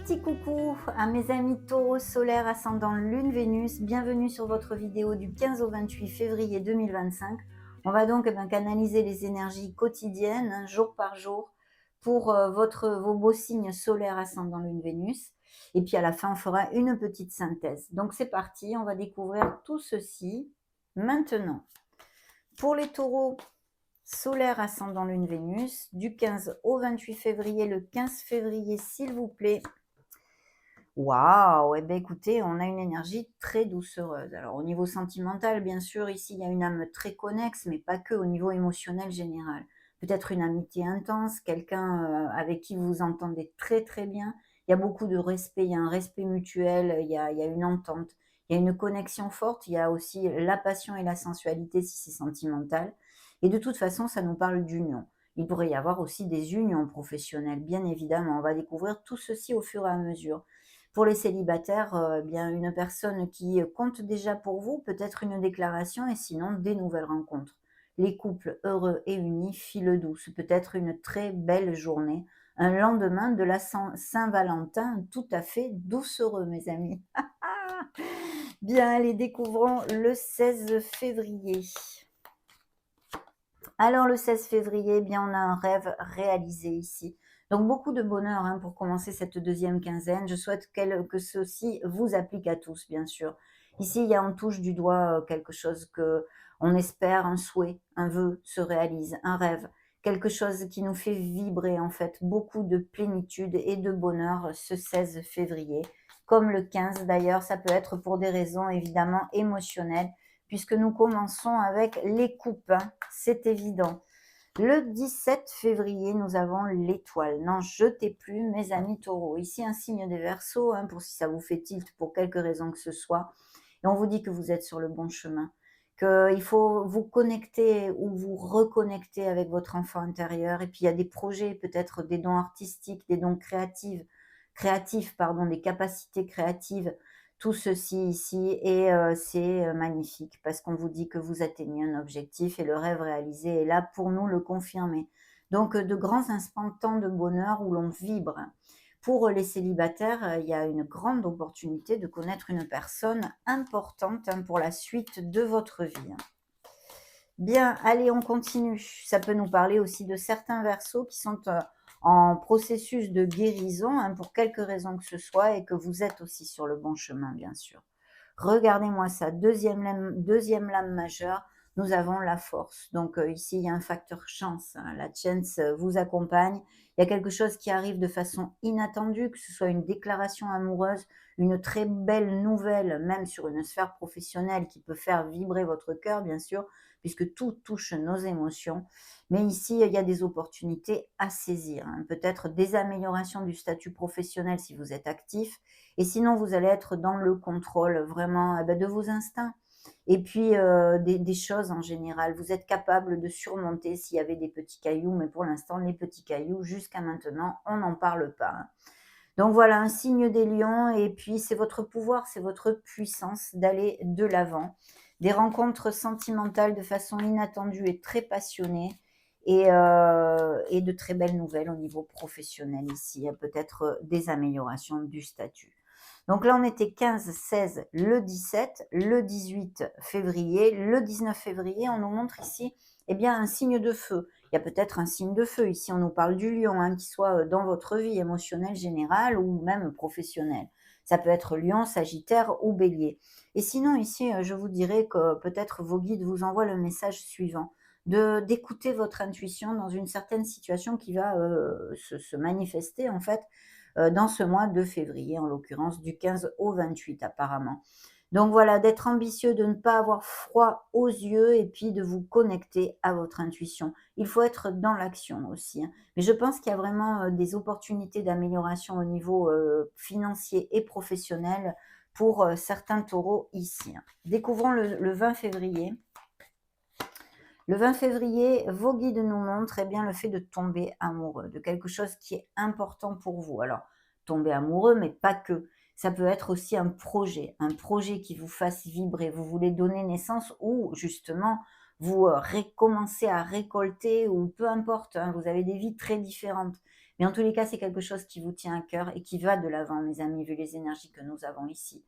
petit coucou à mes amis taureaux solaire ascendant lune Vénus, bienvenue sur votre vidéo du 15 au 28 février 2025. On va donc canaliser les énergies quotidiennes, jour par jour, pour vos beaux signes solaires ascendant lune Vénus. Et puis à la fin, on fera une petite synthèse. Donc c'est parti, on va découvrir tout ceci maintenant. Pour les taureaux, solaire ascendant lune Vénus, du 15 au 28 février, le 15 février s'il vous plaît. Waouh! Eh bien, écoutez, on a une énergie très doucereuse. Alors, au niveau sentimental, bien sûr, ici, il y a une âme très connexe, mais pas que, au niveau émotionnel général. Peut-être une amitié intense, quelqu'un avec qui vous vous entendez très très bien. Il y a beaucoup de respect, il y a un respect mutuel, il y a une entente, il y a une connexion forte, il y a aussi la passion et la sensualité si c'est sentimental. Et de toute façon, ça nous parle d'union. Il pourrait y avoir aussi des unions professionnelles, bien évidemment. On va découvrir tout ceci au fur et à mesure. Pour les célibataires, bien une personne qui compte déjà pour vous, peut-être une déclaration et sinon des nouvelles rencontres. Les couples heureux et unis, file douce, peut-être une très belle journée, un lendemain de la Saint-Valentin tout à fait doucereux, mes amis. Bien, allez, découvrons le 16 février. Alors le 16 février, eh bien on a un rêve réalisé ici. Donc beaucoup de bonheur pour commencer cette deuxième quinzaine. Je souhaite que ceci vous applique à tous, bien sûr. Ici, il y a on touche du doigt quelque chose que on espère, un souhait, un vœu se réalise, un rêve, quelque chose qui nous fait vibrer en fait, beaucoup de plénitude et de bonheur ce 16 février. Comme le 15 d'ailleurs, ça peut être pour des raisons évidemment émotionnelles puisque nous commençons avec les coupes, c'est évident. Le 17 février, nous avons l'étoile. N'en jetez plus, mes amis taureaux. Ici, un signe des Verseaux, pour si ça vous fait tilt pour quelque raison que ce soit. Et on vous dit que vous êtes sur le bon chemin, qu'il faut vous connecter ou vous reconnecter avec votre enfant intérieur. Et puis, il y a des projets, peut-être des dons artistiques, des dons créatifs, des capacités créatives, tout ceci ici et c'est magnifique parce qu'on vous dit que vous atteignez un objectif et le rêve réalisé est là pour nous le confirmer. Donc de grands instants de bonheur où l'on vibre. Pour les célibataires, il y a une grande opportunité de connaître une personne importante pour la suite de votre vie. Bien, allez, on continue. Ça peut nous parler aussi de certains versos qui sont en processus de guérison, pour quelque raison que ce soit, et que vous êtes aussi sur le bon chemin, bien sûr. Regardez-moi ça, deuxième lame majeure, nous avons la force. Donc ici, il y a un facteur chance. La chance vous accompagne. Il y a quelque chose qui arrive de façon inattendue, que ce soit une déclaration amoureuse, une très belle nouvelle, même sur une sphère professionnelle qui peut faire vibrer votre cœur, bien sûr, puisque tout touche nos émotions. Mais ici, il y a des opportunités à saisir. Peut-être des améliorations du statut professionnel si vous êtes actif. Et sinon, vous allez être dans le contrôle vraiment de vos instincts. Et puis, des choses en général. Vous êtes capable de surmonter s'il y avait des petits cailloux. Mais pour l'instant, les petits cailloux, jusqu'à maintenant, on n'en parle pas. Donc voilà, un signe des lions et puis c'est votre pouvoir, c'est votre puissance d'aller de l'avant. Des rencontres sentimentales de façon inattendue et très passionnée et de très belles nouvelles au niveau professionnel ici. Il y a peut-être des améliorations du statut. Donc là, on était 15, 16, le 17, le 18 février, le 19 février, on nous montre ici un signe de feu. Il y a peut-être un signe de feu. Ici, on nous parle du lion, qu'il soit dans votre vie émotionnelle générale ou même professionnelle. Ça peut être lion, sagittaire ou bélier. Et sinon, ici, je vous dirais que peut-être vos guides vous envoient le message suivant, d'écouter votre intuition dans une certaine situation qui va se manifester en fait dans ce mois de février, en l'occurrence du 15 au 28 apparemment. Donc voilà, d'être ambitieux, de ne pas avoir froid aux yeux et puis de vous connecter à votre intuition. Il faut être dans l'action aussi. Mais je pense qu'il y a vraiment des opportunités d'amélioration au niveau financier et professionnel pour certains taureaux ici. Découvrons le 20 février. Le 20 février, vos guides nous montrent le fait de tomber amoureux, de quelque chose qui est important pour vous. Alors, tomber amoureux, mais pas que. Ça peut être aussi un projet qui vous fasse vibrer. Vous voulez donner naissance ou justement vous recommencez à récolter ou peu importe, vous avez des vies très différentes. Mais en tous les cas, c'est quelque chose qui vous tient à cœur et qui va de l'avant, mes amis, vu les énergies que nous avons ici.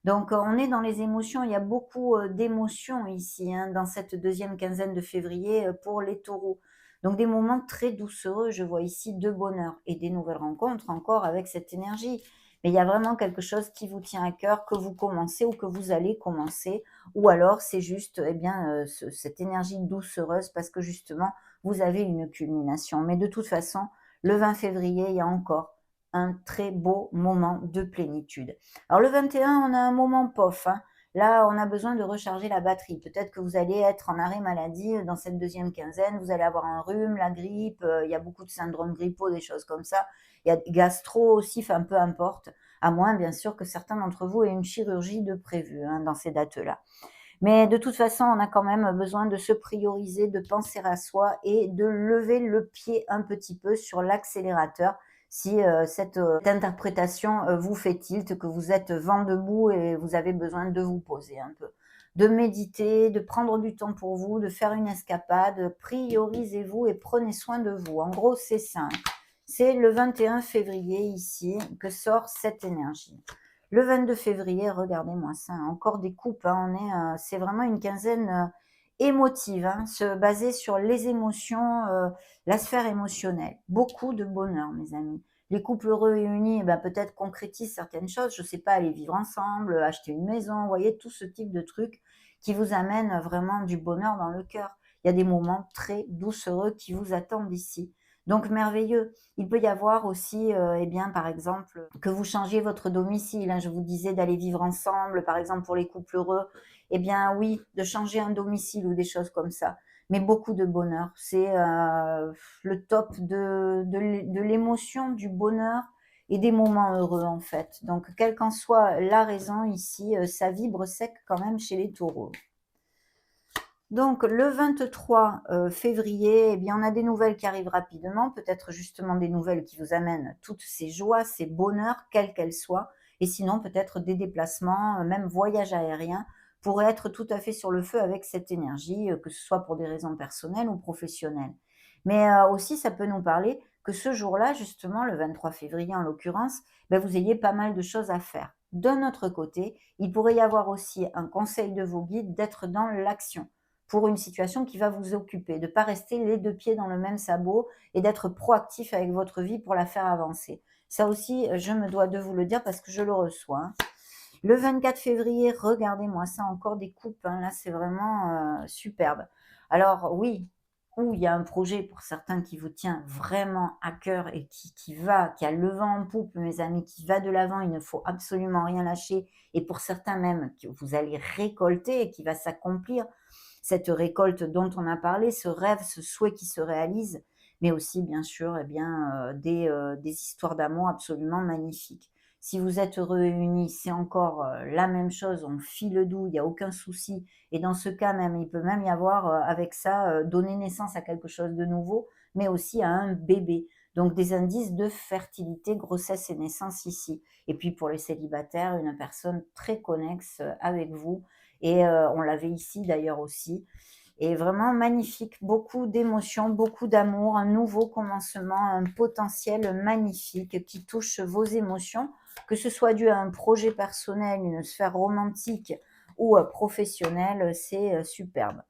Donc, on est dans les émotions, il y a beaucoup d'émotions ici, hein, dans cette deuxième quinzaine de février pour les taureaux. Donc, des moments très doucereux, je vois ici de bonheur et des nouvelles rencontres encore avec cette énergie. Mais il y a vraiment quelque chose qui vous tient à cœur, que vous commencez ou que vous allez commencer, ou alors c'est juste eh bien, cette énergie doucereuse parce que justement, vous avez une culmination. Mais de toute façon, le 20 février, il y a encore un très beau moment de plénitude. Alors le 21, on a un moment POF, hein. Là, on a besoin de recharger la batterie. Peut-être que vous allez être en arrêt maladie dans cette deuxième quinzaine, vous allez avoir un rhume, la grippe, il y a beaucoup de syndromes grippaux, des choses comme ça. Il y a gastro aussi, enfin peu importe, à moins bien sûr que certains d'entre vous aient une chirurgie de prévue hein, dans ces dates-là. Mais de toute façon, on a quand même besoin de se prioriser, de penser à soi et de lever le pied un petit peu sur l'accélérateur si cette interprétation vous fait tilt, que vous êtes vent debout et vous avez besoin de vous poser un peu. De méditer, de prendre du temps pour vous, de faire une escapade, priorisez-vous et prenez soin de vous. En gros, c'est simple. C'est le 21 février ici que sort cette énergie. Le 22 février, regardez-moi ça, encore des coupes, hein, c'est vraiment une quinzaine émotive, hein, basée sur les émotions, la sphère émotionnelle. Beaucoup de bonheur, mes amis. Les couples heureux réunis, eh ben, peut-être concrétisent certaines choses, je ne sais pas, aller vivre ensemble, acheter une maison, vous voyez, tout ce type de trucs qui vous amènent vraiment du bonheur dans le cœur. Il y a des moments très doucereux qui vous attendent ici. Donc merveilleux. Il peut y avoir aussi, eh bien, par exemple, que vous changiez votre domicile, hein. Je vous disais d'aller vivre ensemble, par exemple, pour les couples heureux. Eh bien, oui, de changer un domicile ou des choses comme ça. Mais beaucoup de bonheur. C'est le top de l'émotion, du bonheur et des moments heureux, en fait. Donc, quelle qu'en soit la raison ici, ça vibre sec quand même chez les taureaux. Donc le 23 février, eh bien, on a des nouvelles qui arrivent rapidement, peut-être justement des nouvelles qui vous amènent toutes ces joies, ces bonheurs, quelles qu'elles soient, et sinon peut-être des déplacements, même voyages aériens, pourraient être tout à fait sur le feu avec cette énergie, que ce soit pour des raisons personnelles ou professionnelles. Mais aussi, ça peut nous parler que ce jour-là, justement, le 23 février en l'occurrence, ben, vous ayez pas mal de choses à faire. D'un autre côté, il pourrait y avoir aussi un conseil de vos guides d'être dans l'action pour une situation qui va vous occuper, de ne pas rester les deux pieds dans le même sabot et d'être proactif avec votre vie pour la faire avancer. Ça aussi, je me dois de vous le dire parce que je le reçois, hein. Le 24 février, regardez-moi ça, encore des coupes, hein, là c'est vraiment superbe. Alors oui, où il y a un projet pour certains qui vous tient vraiment à cœur et qui a le vent en poupe, mes amis, qui va de l'avant, il ne faut absolument rien lâcher. Et pour certains même, que vous allez récolter et qui va s'accomplir, cette récolte dont on a parlé, ce rêve, ce souhait qui se réalise, mais aussi bien sûr eh bien, des histoires d'amour absolument magnifiques. Si vous êtes heureux et unis, c'est encore la même chose, on file doux, il n'y a aucun souci. Et dans ce cas même, il peut même y avoir avec ça donner naissance à quelque chose de nouveau, mais aussi à un bébé. Donc des indices de fertilité, grossesse et naissance ici. Et puis pour les célibataires, une personne très connexe avec vous. Et on l'avait ici d'ailleurs aussi. Et vraiment magnifique, beaucoup d'émotions, beaucoup d'amour, un nouveau commencement, un potentiel magnifique qui touche vos émotions, que ce soit dû à un projet personnel, une sphère romantique ou professionnelle, c'est superbe.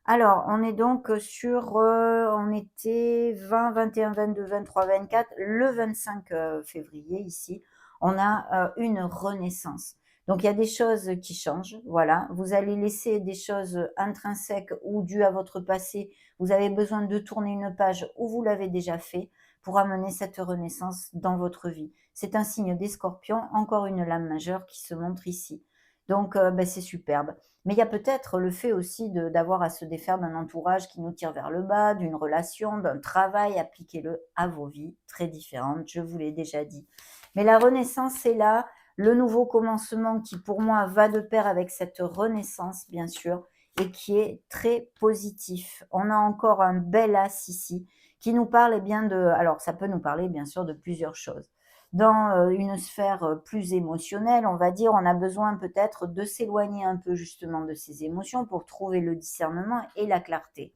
Alors, on est donc sur, on était 20, 21, 22, 23, 24, le 25 février ici, on a une renaissance. Donc, il y a des choses qui changent, voilà. Vous allez laisser des choses intrinsèques ou dues à votre passé. Vous avez besoin de tourner une page ou vous l'avez déjà fait pour amener cette renaissance dans votre vie. C'est un signe des scorpions, encore une lame majeure qui se montre ici. Donc, c'est superbe. Mais il y a peut-être le fait aussi d'avoir à se défaire d'un entourage qui nous tire vers le bas, d'une relation, d'un travail, appliquez-le à vos vies très différentes, je vous l'ai déjà dit. Mais la renaissance est là, le nouveau commencement qui pour moi va de pair avec cette renaissance bien sûr et qui est très positif. On a encore un bel as ici qui nous parle eh bien alors ça peut nous parler bien sûr de plusieurs choses. Dans une sphère plus émotionnelle, on va dire, on a besoin peut-être de s'éloigner un peu justement de ces émotions pour trouver le discernement et la clarté.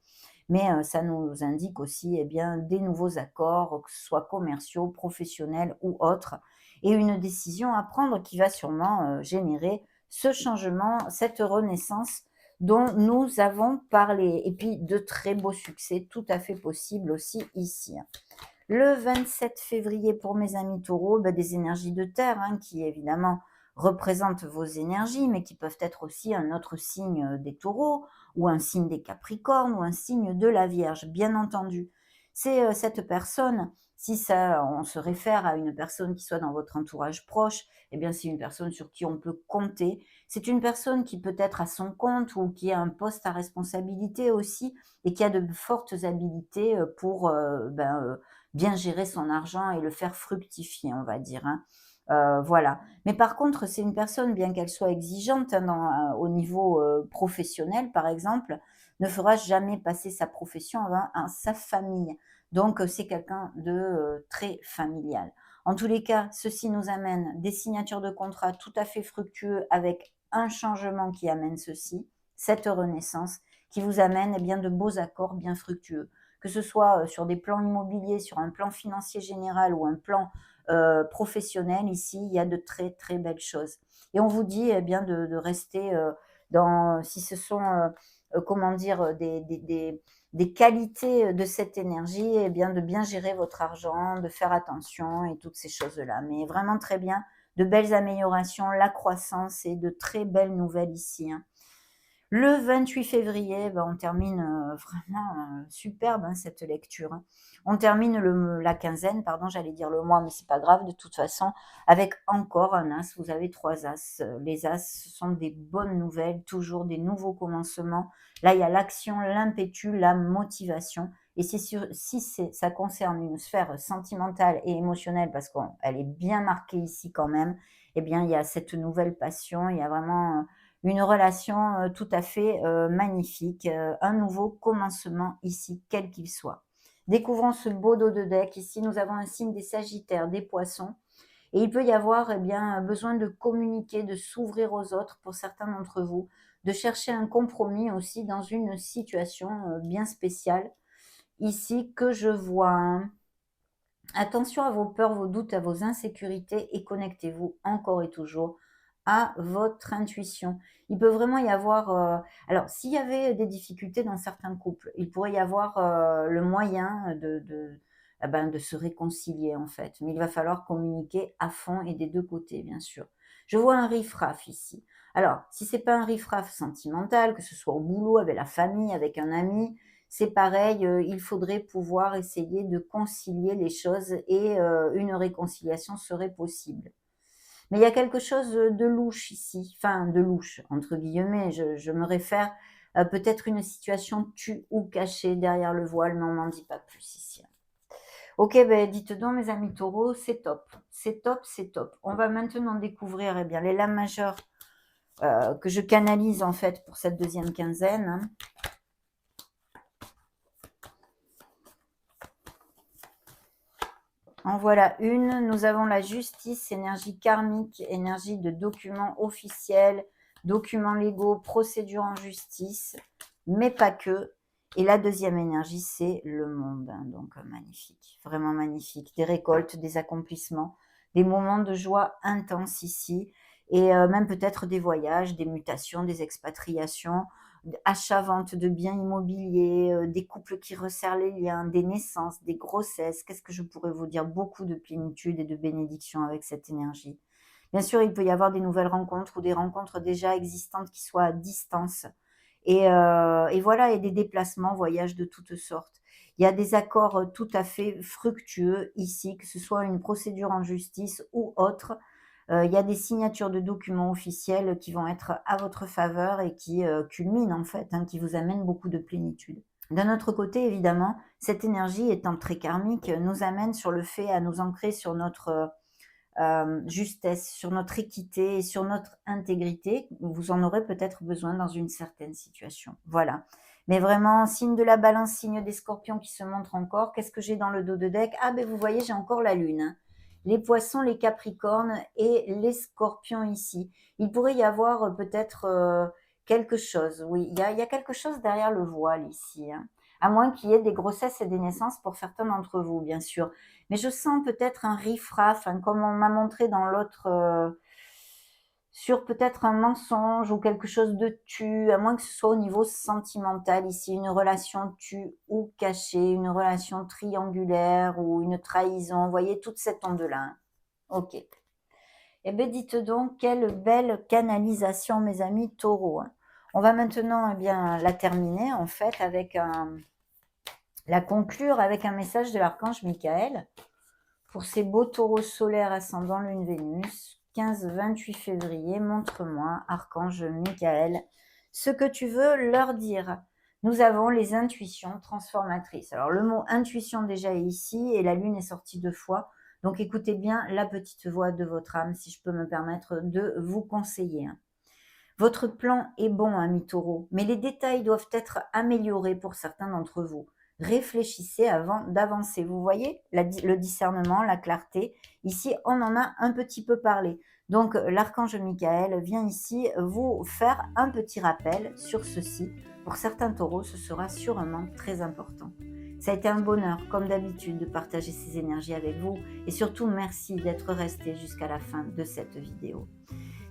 mais ça nous indique aussi, eh bien, des nouveaux accords, que ce soit commerciaux, professionnels ou autres, et une décision à prendre qui va sûrement générer ce changement, cette renaissance dont nous avons parlé. Et puis de très beaux succès tout à fait possibles aussi ici. Le 27 février pour mes amis taureaux, des énergies de terre qui évidemment représentent vos énergies, mais qui peuvent être aussi un autre signe des taureaux, ou un signe des capricornes, ou un signe de la Vierge, bien entendu. C'est cette personne, si ça, on se réfère à une personne qui soit dans votre entourage proche, eh bien c'est une personne sur qui on peut compter. C'est une personne qui peut être à son compte ou qui a un poste à responsabilité aussi et qui a de fortes habilités pour bien gérer son argent et le faire fructifier, on va dire. Voilà. Mais par contre, c'est une personne, bien qu'elle soit exigeante au niveau professionnel, par exemple, ne fera jamais passer sa profession avant sa famille. Donc, c'est quelqu'un de très familial. En tous les cas, ceci nous amène des signatures de contrats tout à fait fructueux avec un changement qui amène ceci, cette renaissance, qui vous amène bien de beaux accords bien fructueux. Que ce soit sur des plans immobiliers, sur un plan financier général ou un plan professionnel, ici, il y a de très, très belles choses. Et on vous dit bien de rester dans, si ce sont, comment dire, des qualités de cette énergie, eh bien, de bien gérer votre argent, de faire attention et toutes ces choses-là. Mais vraiment très bien, de belles améliorations, la croissance et de très belles nouvelles ici. Le 28 février, on termine vraiment superbe cette lecture. On termine la quinzaine, pardon, j'allais dire le mois, mais c'est pas grave de toute façon, avec encore un as. Vous avez 3 as. Les as, ce sont des bonnes nouvelles, toujours des nouveaux commencements. Là, il y a l'action, l'impétu, la motivation. Et c'est sûr, si ça concerne une sphère sentimentale et émotionnelle, parce qu'elle est bien marquée ici quand même, eh bien, il y a cette nouvelle passion, il y a vraiment une relation tout à fait magnifique, un nouveau commencement ici, quel qu'il soit. Découvrons ce beau dos de deck. Ici, nous avons un signe des Sagittaires, des Poissons. Et il peut y avoir bien, besoin de communiquer, de s'ouvrir aux autres pour certains d'entre vous, de chercher un compromis aussi dans une situation bien spéciale. Ici, que je vois. Attention à vos peurs, vos doutes, à vos insécurités et connectez-vous encore et toujours à votre intuition. Il peut vraiment y avoir, alors s'il y avait des difficultés dans certains couples, il pourrait y avoir le moyen de se réconcilier en fait. Mais il va falloir communiquer à fond et des deux côtés, bien sûr. Je vois un riff-raff ici. Alors, si c'est pas un riff-raff sentimental, que ce soit au boulot, avec la famille, avec un ami, c'est pareil, il faudrait pouvoir essayer de concilier les choses et une réconciliation serait possible. Mais il y a quelque chose de louche ici, enfin de louche entre guillemets, je me réfère à peut-être une situation tue ou cachée derrière le voile, mais on n'en dit pas plus ici. OK, dites donc mes amis taureaux, c'est top, c'est top, c'est top. On va maintenant découvrir, bien les lames majeures, que je canalise en fait pour cette deuxième quinzaine. En voilà une. Nous avons la justice, énergie karmique, énergie de documents officiels, documents légaux, procédures en justice, mais pas que. Et la deuxième énergie, c'est le monde. Donc magnifique, vraiment magnifique. Des récoltes, des accomplissements, des moments de joie intenses ici. Et même peut-être des voyages, des mutations, des expatriations, achat-vente de biens immobiliers, des couples qui resserrent les liens, des naissances, des grossesses. Qu'est-ce que je pourrais vous dire? Beaucoup de plénitude et de bénédiction avec cette énergie. Bien sûr, il peut y avoir des nouvelles rencontres ou des rencontres déjà existantes qui soient à distance. Et voilà, et des déplacements, voyages de toutes sortes. Il y a des accords tout à fait fructueux ici, que ce soit une procédure en justice ou autre. Il y a des signatures de documents officiels qui vont être à votre faveur et qui culminent en fait, qui vous amènent beaucoup de plénitude. D'un autre côté, évidemment, cette énergie étant très karmique, nous amène sur le fait à nous ancrer sur notre justesse, sur notre équité et sur notre intégrité. Vous en aurez peut-être besoin dans une certaine situation. Voilà. Mais vraiment, signe de la balance, signe des scorpions qui se montrent encore. Qu'est-ce que j'ai dans le dos de deck? Ah ben vous voyez, j'ai encore la lune. Les poissons, les capricornes et les scorpions ici. Il pourrait y avoir peut-être quelque chose. Oui, il y a quelque chose derrière le voile ici. À moins qu'il y ait des grossesses et des naissances pour certains d'entre vous, bien sûr. Mais je sens peut-être un riff-raff, hein, comme on m'a montré dans l'autre, sur peut-être un mensonge ou quelque chose de tu, à moins que ce soit au niveau sentimental ici, une relation tue ou cachée, une relation triangulaire ou une trahison. Vous voyez toute cette onde-là, hein. Ok. Eh bien, dites donc, quelle belle canalisation, mes amis taureaux, hein. On va maintenant eh bien, la terminer, en fait, avec la conclure avec un message de l'archange Michael pour ces beaux taureaux solaires ascendant lune Vénus, 15-28 février. Montre-moi, archange Michael, ce que tu veux leur dire. Nous avons les intuitions transformatrices. Alors, le mot intuition déjà est ici et la lune est sortie 2 fois. Donc, écoutez bien la petite voix de votre âme, si je peux me permettre de vous conseiller. Votre plan est bon, ami taureau, mais les détails doivent être améliorés pour certains d'entre vous. Réfléchissez avant d'avancer. Vous voyez le discernement, la clarté. Ici, on en a un petit peu parlé. Donc, l'archange Michael vient ici vous faire un petit rappel sur ceci. Pour certains taureaux, ce sera sûrement très important. Ça a été un bonheur, comme d'habitude, de partager ces énergies avec vous. Et surtout, merci d'être resté jusqu'à la fin de cette vidéo.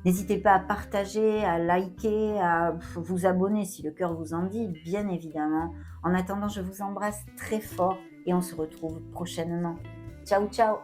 N'hésitez pas à partager, à liker, à vous abonner si le cœur vous en dit, bien évidemment. En attendant, je vous embrasse très fort et on se retrouve prochainement. Ciao, ciao!